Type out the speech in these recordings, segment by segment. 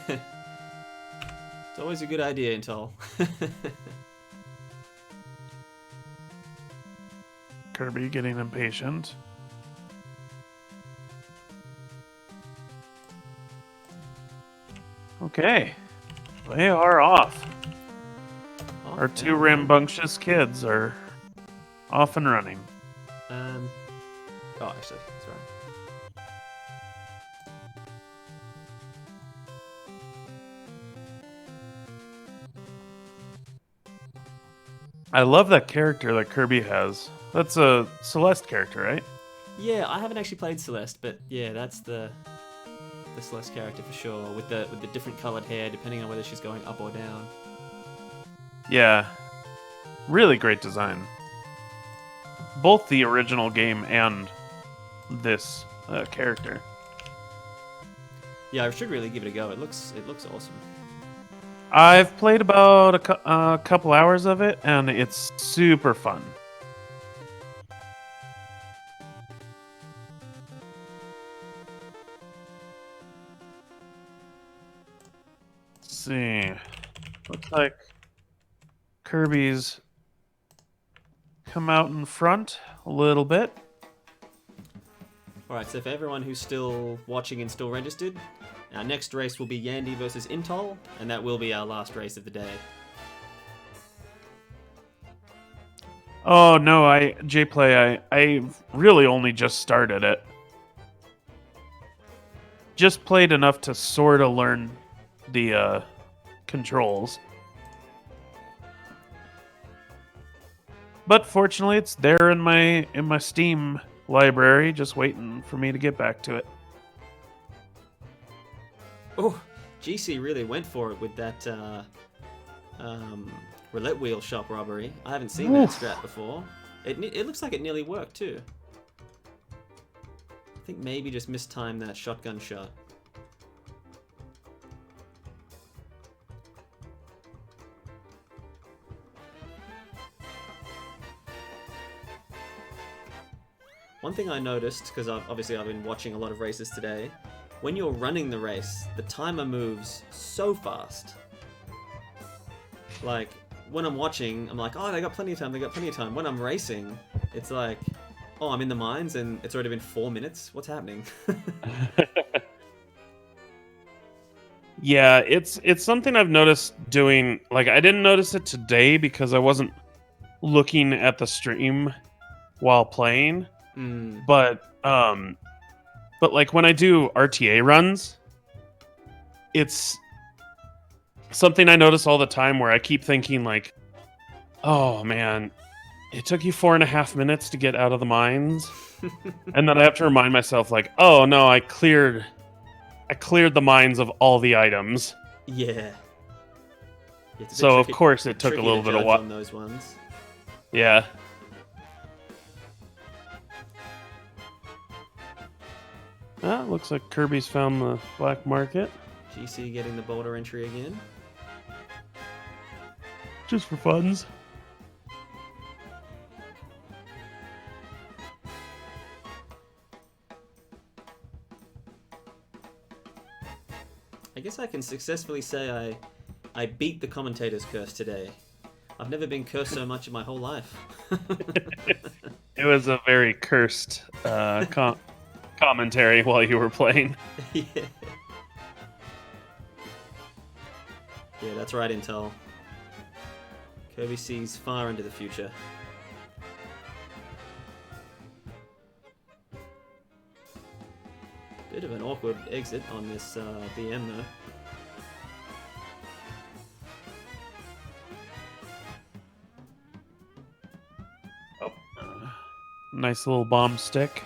It's always a good idea, Intel. Kirby getting impatient. Okay, they are off. Our two rambunctious kids are off and running. Oh, actually, that's right. I love that character that Kirby has. That's a Celeste character, right? Yeah, I haven't actually played Celeste, but yeah, that's the Celeste character for sure, with the different coloured hair depending on whether she's going up or down. Yeah. Really great design. Both the original game and this character. Yeah, I should really give it a go. It looks awesome. I've played about a couple hours of it, and it's super fun. Let's see. Looks like Kirby's come out in front a little bit. Alright, so for everyone who's still watching and still registered, our next race will be Yandy versus Intol, and that will be our last race of the day. Oh no, J-Play, I really only just started it. Just played enough to sort of learn the controls. But fortunately, it's there in my Steam library, just waiting for me to get back to it. Oh, GC really went for it with that roulette wheel shop robbery. I haven't seen that strat before. It looks like it nearly worked too. I think maybe just mistimed that shotgun shot. One thing I noticed, because obviously I've been watching a lot of races today, when you're running the race, the timer moves so fast. Like, when I'm watching, I'm like, oh, they got plenty of time. When I'm racing, it's like, oh, I'm in the mines and it's already been 4 minutes. What's happening? Yeah, it's something I've noticed doing. Like, I didn't notice it today because I wasn't looking at the stream while playing. But like when I do RTA runs, it's something I notice all the time where I keep thinking like, oh man, it took you 4.5 minutes to get out of the mines. And then I have to remind myself like, oh no, I cleared the mines of all the items. Yeah. So of course it took a little bit of while on those ones. Yeah. Looks like Kirby's found the black market. GC getting the boulder entry again. Just for funs. I guess I can successfully say I beat the commentator's curse today. I've never been cursed so much in my whole life. It was a very cursed commentary while you were playing. Yeah. Yeah, that's right, Intel. Kirby sees far into the future. Bit of an awkward exit on this BM though. Nice little bomb stick.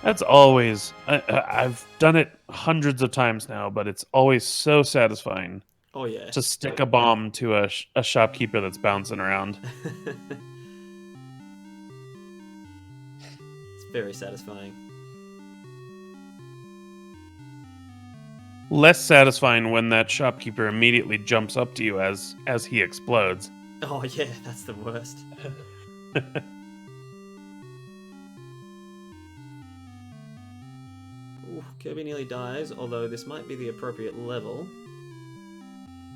That's always... I've done it hundreds of times now, but it's always so satisfying. Oh yeah. To stick a bomb to a shopkeeper that's bouncing around. It's very satisfying. Less satisfying when that shopkeeper immediately jumps up to you as he explodes. Oh yeah, that's the worst. Ooh, Kirby nearly dies, although this might be the appropriate level.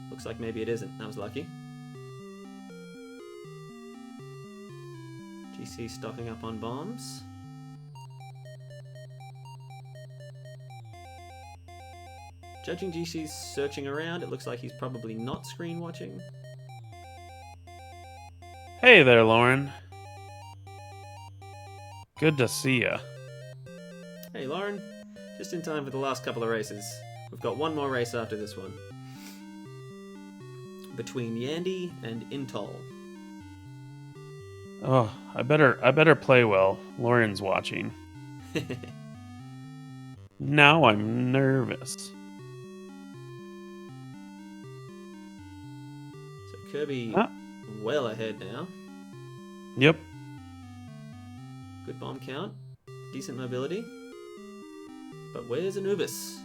Looks like maybe it isn't. That was lucky. GC stocking up on bombs. Judging GC's searching around, it looks like he's probably not screen watching. Hey there, Lauren. Good to see ya. Hey Lauren, just in time for the last couple of races. We've got one more race after this one. Between Yandy and Intol. Oh, I better play well. Lauren's watching. Now I'm nervous. So Kirby well ahead now. Yep. Good bomb count. Decent mobility. But where's Anubis?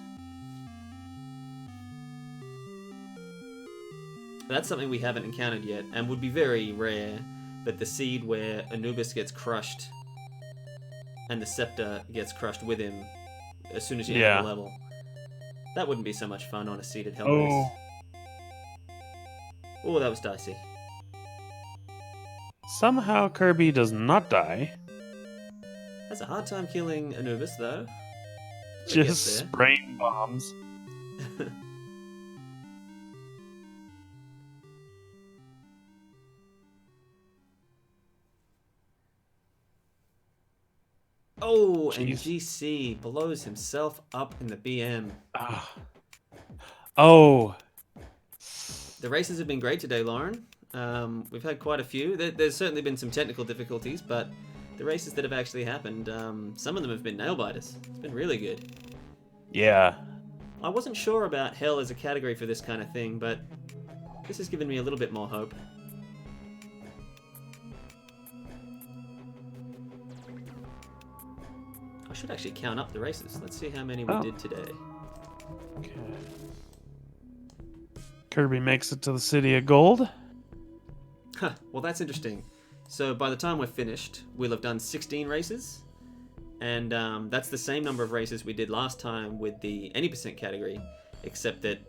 That's something we haven't encountered yet, and would be very rare, but the seed where Anubis gets crushed and the scepter gets crushed with him as soon as you enter the level. That wouldn't be so much fun on a seeded hell race. Oh, that was dicey. Somehow Kirby does not die. Has a hard time killing Anubis, though. Just spraying bombs. Oh, and GC blows himself up in the BM. Oh. The races have been great today, Lauren. We've had quite a few. There's certainly been some technical difficulties, but the races that have actually happened, some of them have been nail-biters. It's been really good. Yeah. I wasn't sure about hell as a category for this kind of thing, but this has given me a little bit more hope. I should actually count up the races. Let's see how many we did today. Okay. Kirby makes it to the City of Gold. Huh, well that's interesting. So by the time we're finished, we'll have done 16 races. And that's the same number of races we did last time with the any % category, except that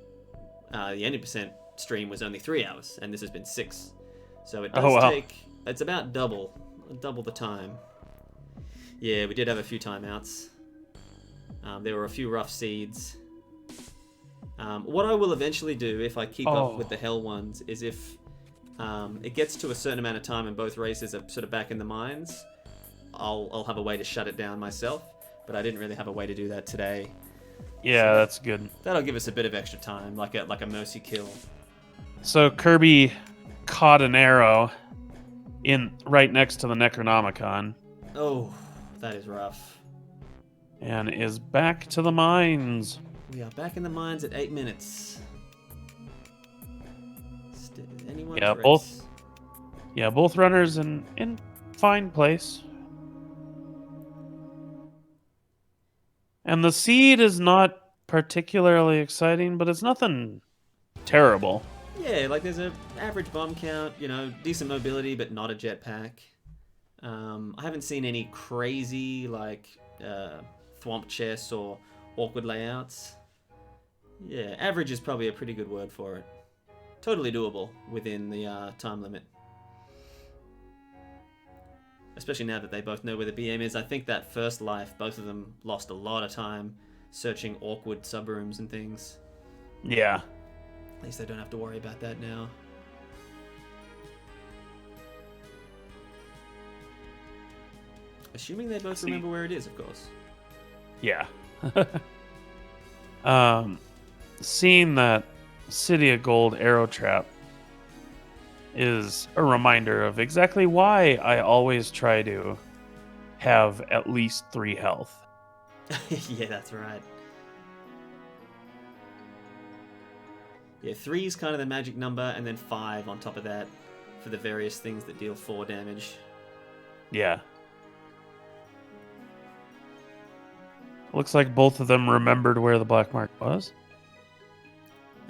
the any % stream was only 3 hours, and this has been 6. So it does take, it's about double the time. Yeah, we did have a few timeouts. There were a few rough seeds. What I will eventually do, if I keep up with the hell ones, is if it gets to a certain amount of time and both races are sort of back in the mines, I'll have a way to shut it down myself. But I didn't really have a way to do that today. Yeah, so that's good. That'll give us a bit of extra time, like a mercy kill. So Kirby caught an arrow right next to the Necronomicon. Oh, that is rough. And is back to the mines. We are back in the mines at 8 minutes. Anyone both runners in fine place. And the seed is not particularly exciting, but it's nothing terrible. Yeah, like there's an average bomb count, decent mobility, but not a jetpack. I haven't seen any crazy, thwomp chests or awkward layouts. Yeah, average is probably a pretty good word for it. Totally doable within the time limit. Especially now that they both know where the BM is. I think that first life, both of them lost a lot of time searching awkward subrooms and things. Yeah. At least they don't have to worry about that now. Assuming they both remember where it is, of course. Yeah. Seeing that City of Gold arrow trap is a reminder of exactly why I always try to have at least 3 health. Yeah, that's right. Yeah, 3 is kind of the magic number, and then 5 on top of that for the various things that deal 4 damage. Yeah. Looks like both of them remembered where the black mark was.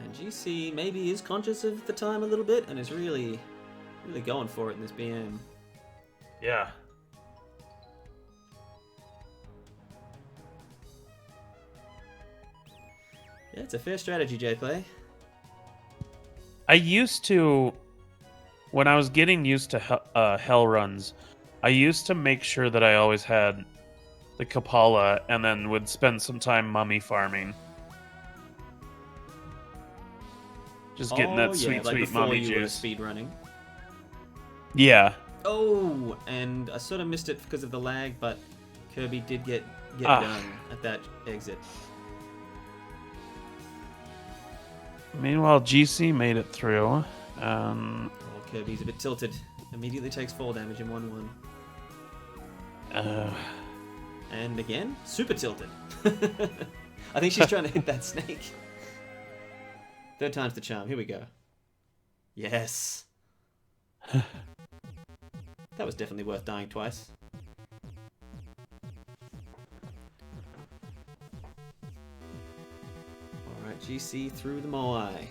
And GC maybe is conscious of the time a little bit and is really going for it in this BM. Yeah. Yeah, it's a fair strategy, J-Play. I used to, when I was getting used to hell runs, I used to make sure that I always had the Kapala and then would spend some time mummy farming. Just getting that sweet, like sweet before mummy you were juice. speed running. Yeah. Oh, and I sort of missed it because of the lag, but Kirby did get done at that exit. Meanwhile, GC made it through. Oh, Kirby's a bit tilted. Immediately takes fall damage in 1-1. And again, super tilted. I think she's trying to hit that snake. Third time's the charm. Here we go. Yes. That was definitely worth dying twice. Alright, GC through the Moai.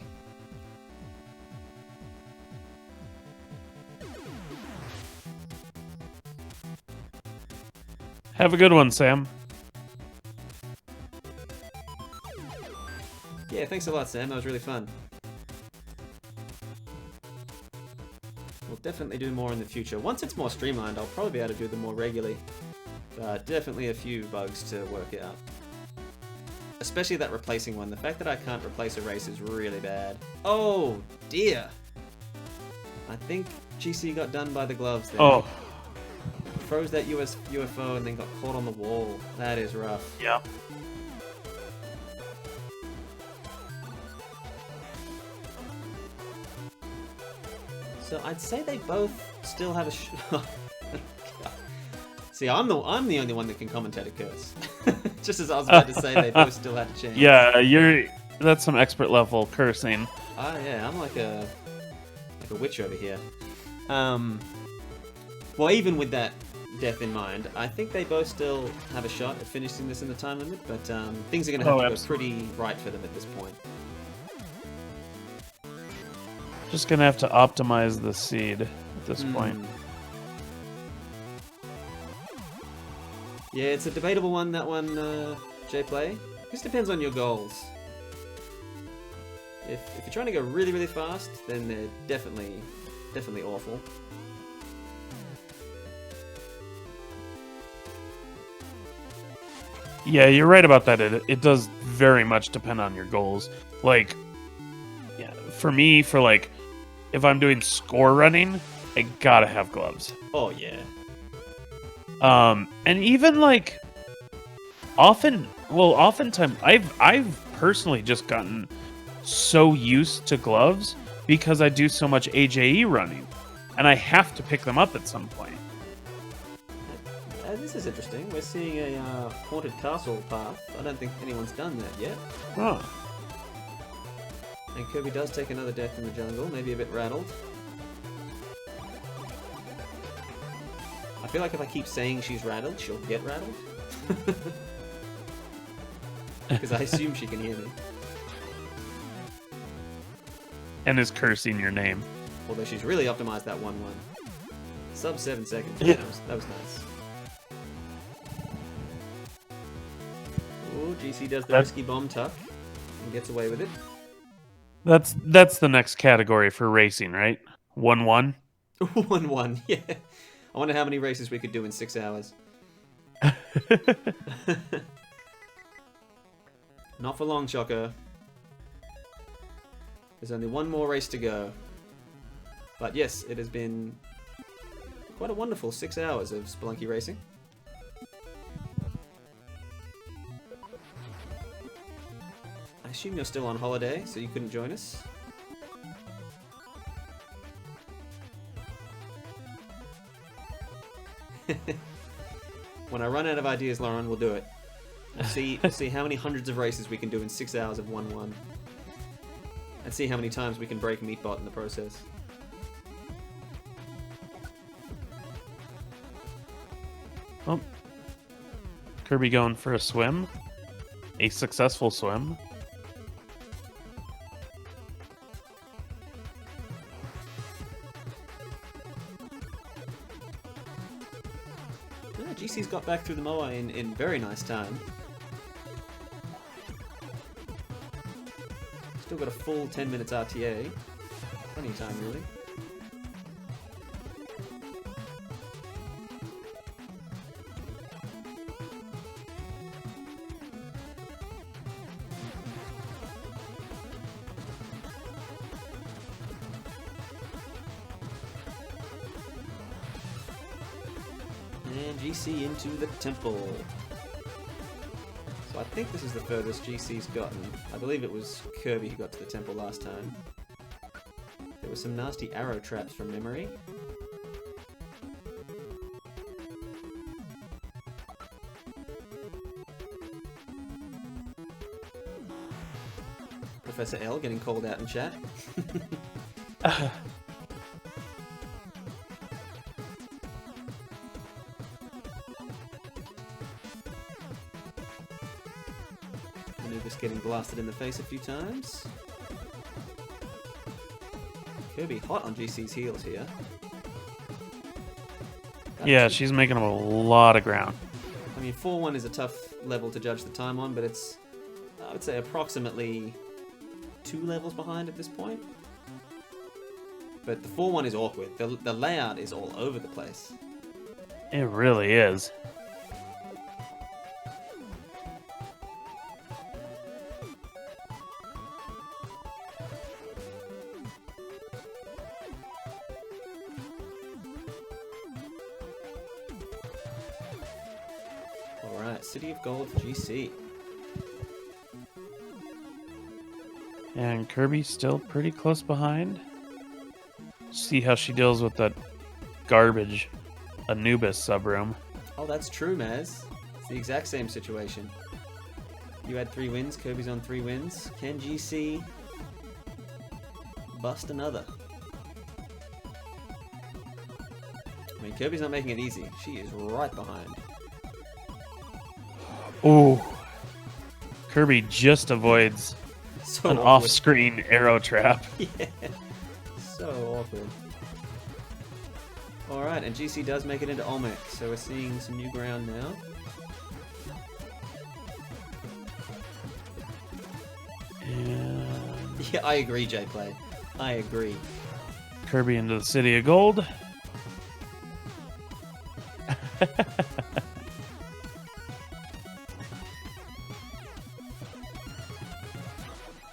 Have a good one, Sam. Yeah, thanks a lot, Sam. That was really fun. We'll definitely do more in the future. Once it's more streamlined, I'll probably be able to do them more regularly. But definitely a few bugs to work out. Especially that replacing one. The fact that I can't replace a race is really bad. Oh, dear. I think GC got done by the gloves there. Oh. Froze that UFO and then got caught on the wall. That is rough. Yeah. So I'd say they both still have a See, I'm the only one that can commentate a curse. Just as I was about to say, they both still had a chance. Yeah, that's some expert level cursing. Ah, yeah, I'm like a witch over here. Well, even with that death in mind, I think they both still have a shot at finishing this in the time limit, but things are going to have to go pretty right for them at this point. Just gonna have to optimize the seed at this point. Yeah, it's a debatable one, that one, J-Play. This depends on your goals. If you're trying to go really, really fast, then they're definitely awful. Yeah, you're right about that. It does very much depend on your goals. Like, yeah, for me, if I'm doing score running, I gotta have gloves. Oh yeah. And even oftentimes I've personally just gotten so used to gloves because I do so much AJE running, and I have to pick them up at some point. This is interesting. We're seeing a haunted castle path. I don't think anyone's done that yet. Oh. And Kirby does take another death in the jungle, maybe a bit rattled. I feel like if I keep saying she's rattled, she'll get rattled. Because I assume she can hear me. And is cursing your name. Although she's really optimized that 1-1. Sub 7 seconds. Yeah. That was nice. Oh, GC does the risky bomb tuck and gets away with it. That's the next category for racing, right? 1-1? 1-1, yeah. I wonder how many races we could do in 6 hours. Not for long, Shocker. There's only one more race to go. But yes, it has been quite a wonderful 6 hours of Spelunky racing. I assume you're still on holiday, so you couldn't join us. When I run out of ideas, Lauren, we'll do it. We'll see how many hundreds of races we can do in 6 hours of 1-1. And see how many times we can break Meatbot in the process. Oh. Kirby going for a swim. A successful swim. GC's got back through the Moai in very nice time. Still got a full 10 minutes RTA. Plenty of time, really. And GC into the temple. So I think this is the furthest GC's gotten. I believe it was Kirby who got to the temple last time. There were some nasty arrow traps from memory. Professor L getting called out in chat. Anubis getting blasted in the face a few times. Kirby hot on GC's heels here. Yeah, she's making up a lot of ground. I mean, 4-1 is a tough level to judge the time on, but it's, I would say, approximately 2 levels behind at this point. But the 4-1 is awkward. The layout is all over the place. It really is. Alright, City of Gold for GC. And Kirby's still pretty close behind. See how she deals with that garbage Anubis subroom. Oh, that's true, Maz. It's the exact same situation. You had 3 wins, Kirby's on 3 wins. Can GC bust another? I mean, Kirby's not making it easy. She is right behind. Ooh. Kirby just avoids So an awkward. off-screen arrow trap. Yeah. So awkward. Alright, and GC does make it into Olmec, so we're seeing some new ground now. And Yeah, I agree, J-Play. I agree. Kirby into the City of Gold.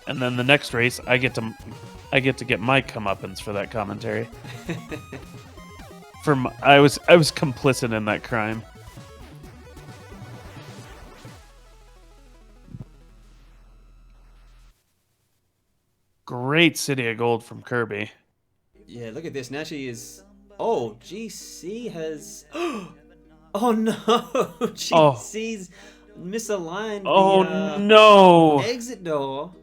And then the next race, I get to get my comeuppance for that commentary. I was complicit in that crime. Great City of Gold from Kirby. Yeah, look at this. Now she is... Oh, GC has... Oh no! GC's misaligned Oh the no! exit door.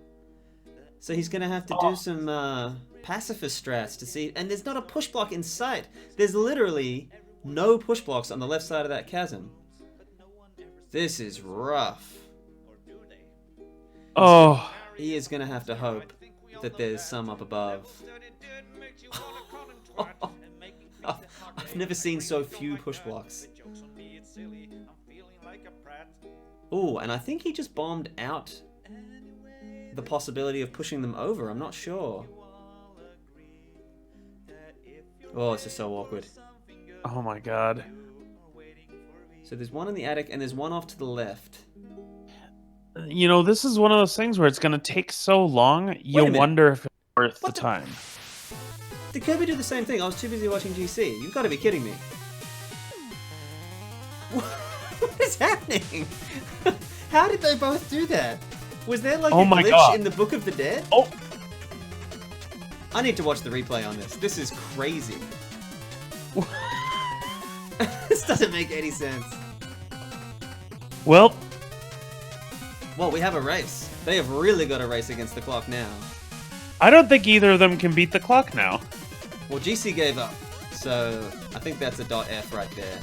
So he's going to have to do some pacifist strats to see... And there's not a push block in sight. There's literally no push blocks on the left side of that chasm. This is rough. Oh. He is going to have to hope that there's some up above. I've never seen so few push blocks. Oh, and I think he just bombed out the possibility of pushing them over. I'm not sure. Oh, it's just so awkward. Oh my god. So there's one in the attic and there's one off to the left. You know, this is one of those things where it's going to take so long, you wonder if it's worth the time. Did Kirby do the same thing? I was too busy watching GC. You've got to be kidding me. What is happening? How did they both do that? Was there like a glitch in the Book of the Dead? Oh! I need to watch the replay on this. This is crazy. This doesn't make any sense. Well, we have a race. They have really got a race against the clock now. I don't think either of them can beat the clock now. Well, GC gave up, so I think that's a .f right there.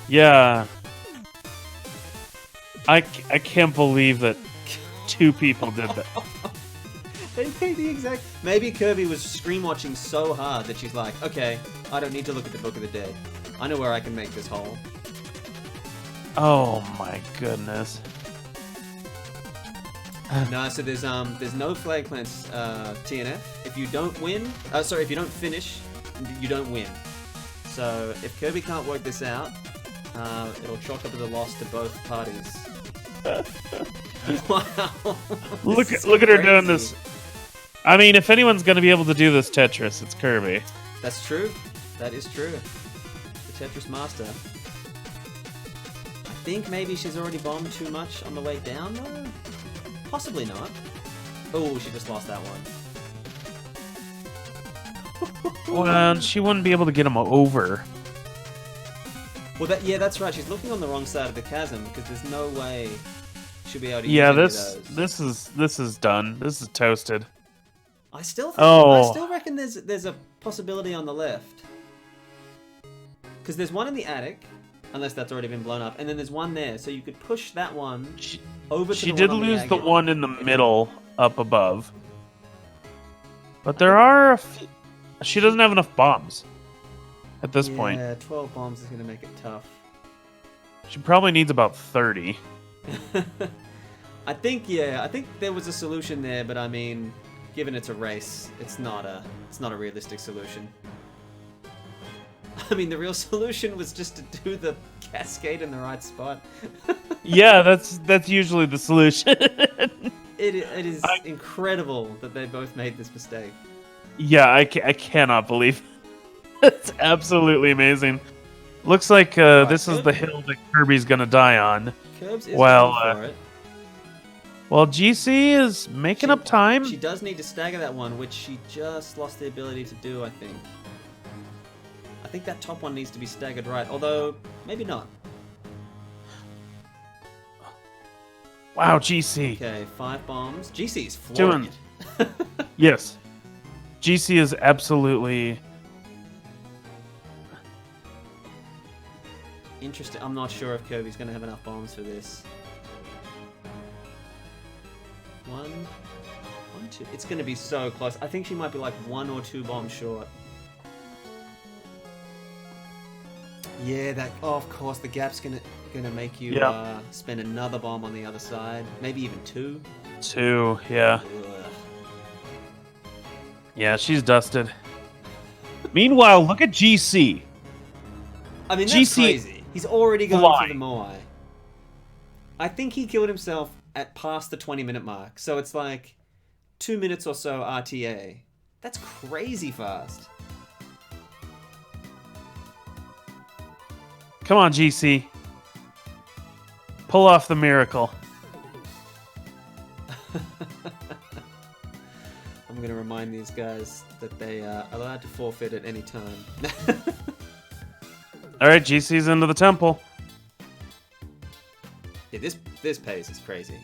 Yeah. I can't believe that 2 people did that. They made the exact... Maybe Kirby was screen watching so hard that she's like, okay, I don't need to look at the Book of the Dead. I know where I can make this hole. Oh my goodness. No, so there's no flag plants TNF. If you don't win, if you don't finish, you don't win. So if Kirby can't work this out, it'll chalk up as a loss to both parties. Wow. Look at her doing this. I mean, if anyone's going to be able to do this Tetris, it's Kirby. That's true. That is true. The Tetris master. I think maybe she's already bombed too much on the way down, though? Possibly not. Oh, she just lost that one. Well, she wouldn't be able to get him over. Well, that's right. She's looking on the wrong side of the chasm because there's no way she'll be able to use any of those. This is done. This is toasted. I still reckon there's a possibility on the left. Because there's one in the attic, unless that's already been blown up, and then there's one there, so you could push that one over to the one on the She did lose the one in the middle up above. But there are a few... She doesn't have enough bombs at this point. Yeah, 12 bombs is going to make it tough. She probably needs about 30. I think there was a solution there, but I mean, given it's a race, it's not a realistic solution. I mean, the real solution was just to do the cascade in the right spot. Yeah, that's usually the solution. It is incredible that they both made this mistake. Yeah, I cannot believe. It's absolutely amazing. Looks like this is the hill that Kirby's gonna die on. Curbs is going for it. Well, GC is making up time. She does need to stagger that one, which she just lost the ability to do, I think. I think that top one needs to be staggered right, although maybe not. Wow, GC. Okay, 5 bombs. GC is flooring it. Yes. GC is absolutely... Interesting. I'm not sure if Kirby's going to have enough bombs for this. 1, 2. It's going to be so close. I think she might be like 1 or 2 bombs short. Yeah, of course, the gap's gonna make you spend another bomb on the other side. Maybe even 2. 2, yeah. Ugh. Yeah, she's dusted. Meanwhile, look at GC. I mean, that's crazy. He's already going for the Moai. I think he killed himself at past the 20-minute mark. So it's like 2 minutes or so RTA. That's crazy fast. Come on, GC. Pull off the miracle. I'm going to remind these guys that they are allowed to forfeit at any time. Alright, GC's into the temple. Yeah, this pace is crazy.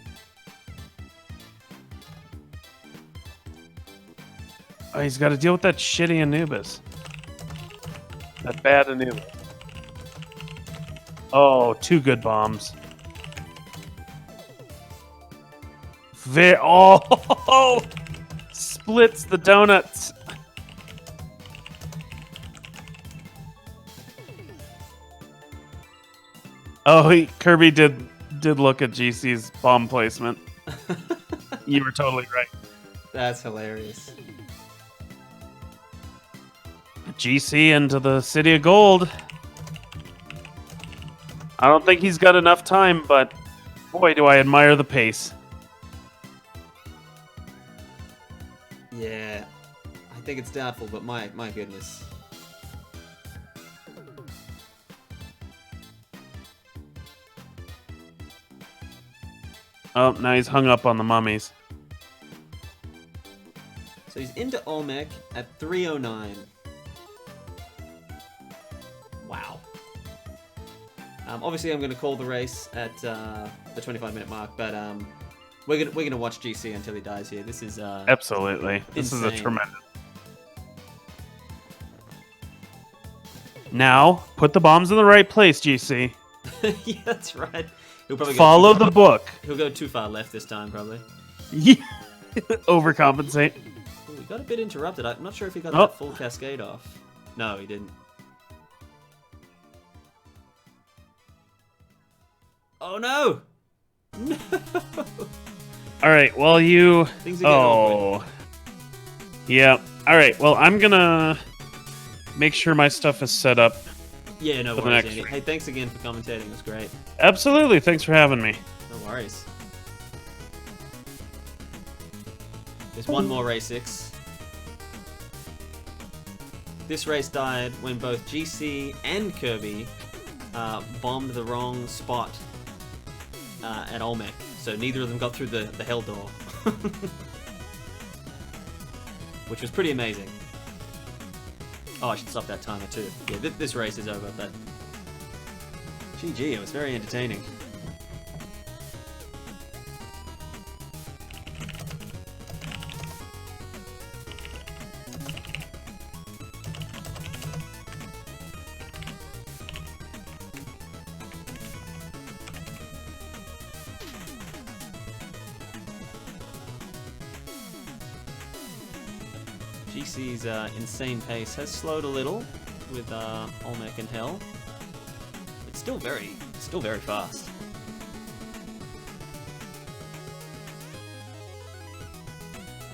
Oh, he's got to deal with that shitty Anubis. That bad Anubis. Oh, 2 good bombs. Oh! Splits the donuts. Oh, Kirby did look at GC's bomb placement. You were totally right. That's hilarious. GC into the City of Gold. I don't think he's got enough time, but boy, do I admire the pace. Yeah, I think it's doubtful, but my goodness. Oh, now he's hung up on the mummies. So he's into Olmec at 309. Wow. Obviously, I'm going to call the race at the 25-minute mark, but we're gonna watch GC until he dies here. This is absolutely. This insane. is a tremendous. Now, put the bombs in the right place, GC. Yeah, that's right. He'll probably follow the book. He'll go too far left this time, probably. Yeah. Overcompensate. Ooh, he got a bit interrupted. I'm not sure if he got that full cascade off. No, he didn't. Oh no! No! All right. Well, you. Things are getting awkward. Yeah. All right. Well, I'm gonna make sure my stuff is set up. Yeah, no for the worries, next Andy. one. Hey, thanks again for commentating. It was great. Absolutely. Thanks for having me. No worries. There's one more race 6. This race died when both GC and Kirby bombed the wrong spot at Olmec, so neither of them got through the hell door. Which was pretty amazing. Oh, I should stop that timer too. Yeah, this race is over, but GG, it was very entertaining. GC's insane pace has slowed a little with Olmec and Hell. It's still very fast.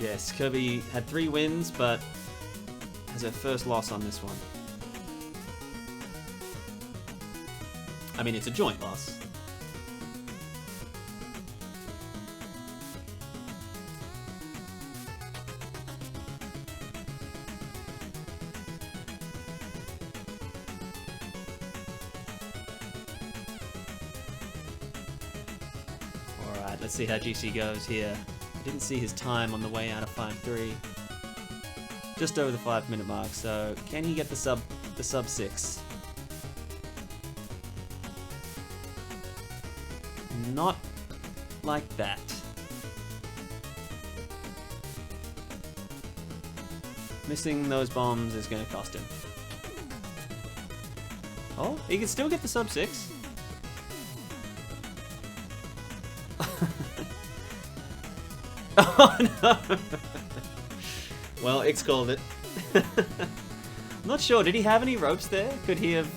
Yes, Kirby had 3 wins, but has her first loss on this one. I mean, it's a joint loss. Alright, let's see how GC goes here. I didn't see his time on the way out of 5-3. Just over the 5-minute mark, so can he get the sub 6? Not like that. Missing those bombs is going to cost him. Oh, he can still get the sub 6. Oh no! Well, X called it. I'm not sure. Did he have any ropes there? Could he have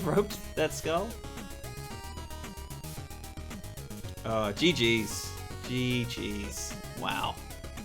roped that skull? Oh, GG's. GG's. Wow.